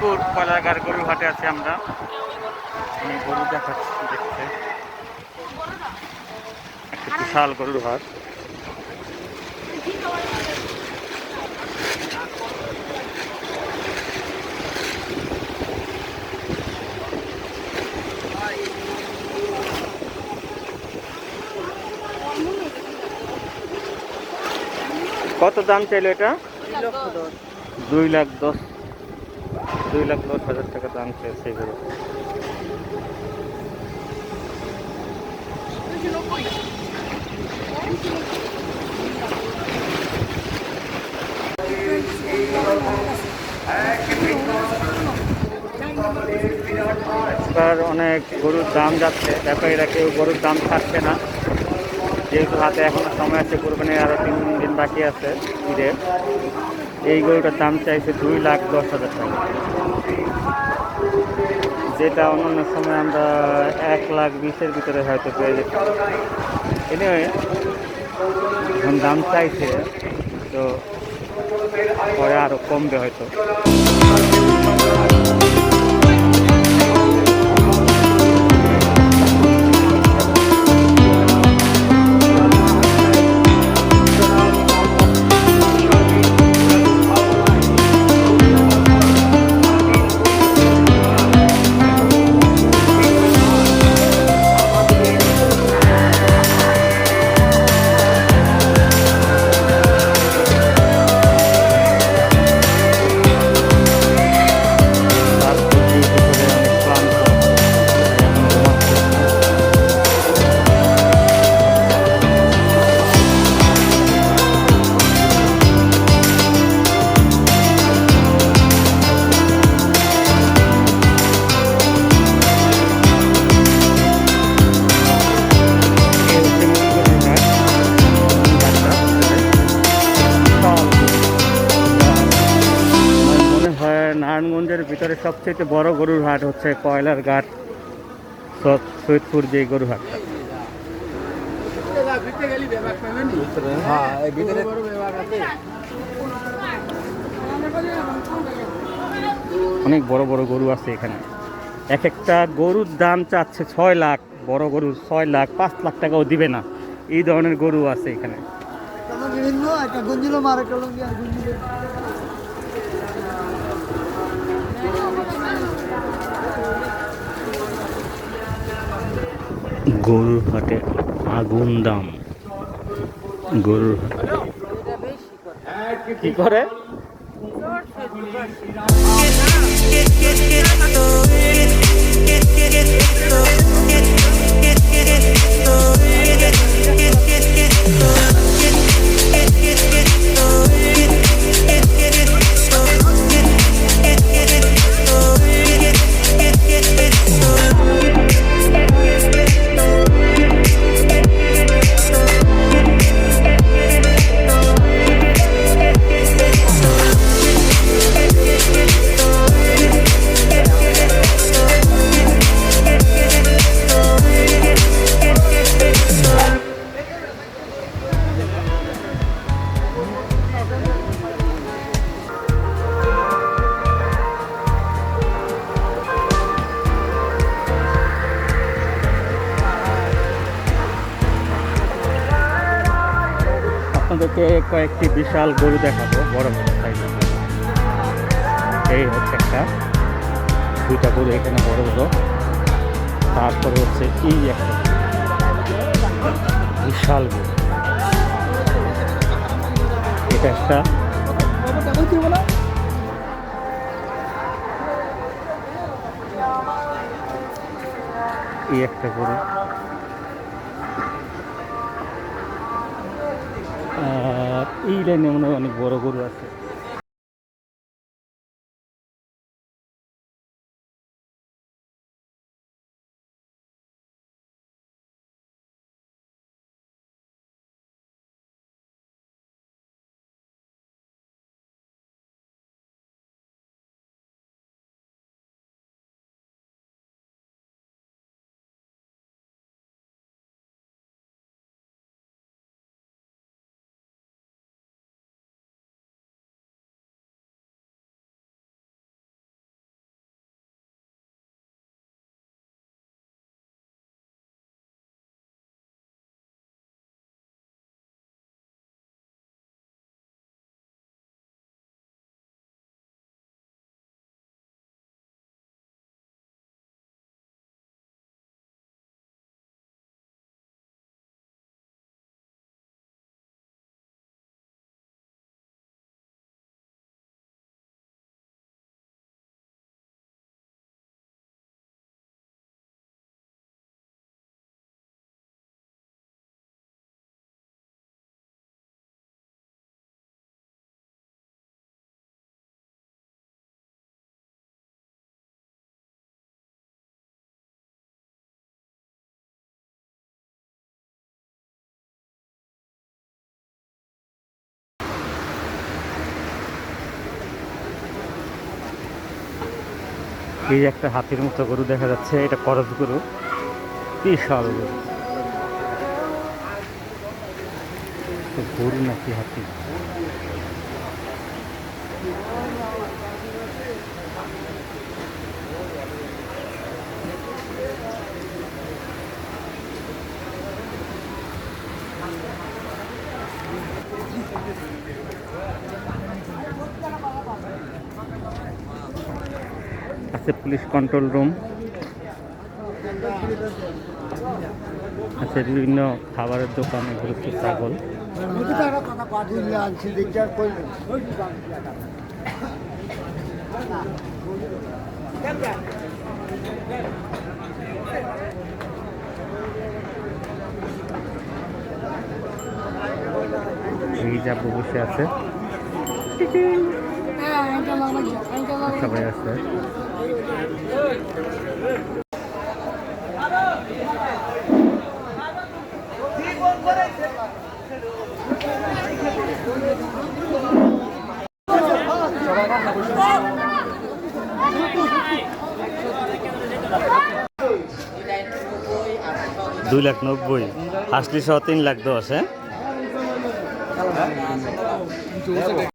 সৈয়দপুর কয়লাঘাট গরুর হাটে আছি আমরা। আমি গরু দেখাচ্ছি, দেখতে একটা বিশাল গরুর হাট। কত দাম চাইলো এটা? 2,10,000, 2,10,000 টাকা দাম চেয়েছে এই গরু। এবার অনেক গরুর দাম যাচ্ছে, ব্যাপারীরা কেউ গরুর দাম ছাড়ছে না, যেহেতু হাতে এখনো সময় আছে, কোরবানির আরো 3 দিন বাকি আছে ঈদের। এই গরুটার দাম চাইছে 2,10,000 টাকা, যেটা অন্যান্য সময় আমরা 1,20,000-এর ভিতরে হয়তো পেয়ে যেতাম। এনিওয়ে এখন দাম চাইছে, তো পরে আরো কমবে হয়তো। নারায়ণগঞ্জের ভিতরে সবচেয়ে বড় গরুর হাট হচ্ছে কয়লার ঘাট সৈয়দপুর, যে গরুর হাটটা। অনেক বড় বড় গরু আছে এখানে। এক একটা গরুর দাম চাচ্ছে 6 লাখ, বড় গরু 6 লাখ, 5 লাখ টাকাও দিবে না, এই ধরনের গরু আছে এখানে। গরুর হাটে আগুন দাম। গরুর হাটে কি করে? আপনাদেরকে কয়েকটি বিশাল গরু দেখাবো, বড় বড় সাইজের। এই হচ্ছে একটা, দুইটা গরু এখানে বড় বড়। তারপরে হচ্ছে এই একটা বিশাল গরু, এটা একটা। এই একটা গরু। আর এই লাইনে মনে হয় অনেক বড় গরু আছে। এই একটা হাতির মতো গরু দেখা যাচ্ছে, এটা করজ গরু, বিশাল গরু। গরু নাকি হাতি? আছে পুলিশ কন্ট্রোল রুম, আছে বিভিন্ন খাবারের দোকান, এগুলো হচ্ছে ছাগল। এই যাবো বসে আছে, সবাই আছে। $2,90,000 আসলি সহ 3,10,000। হ্যাঁ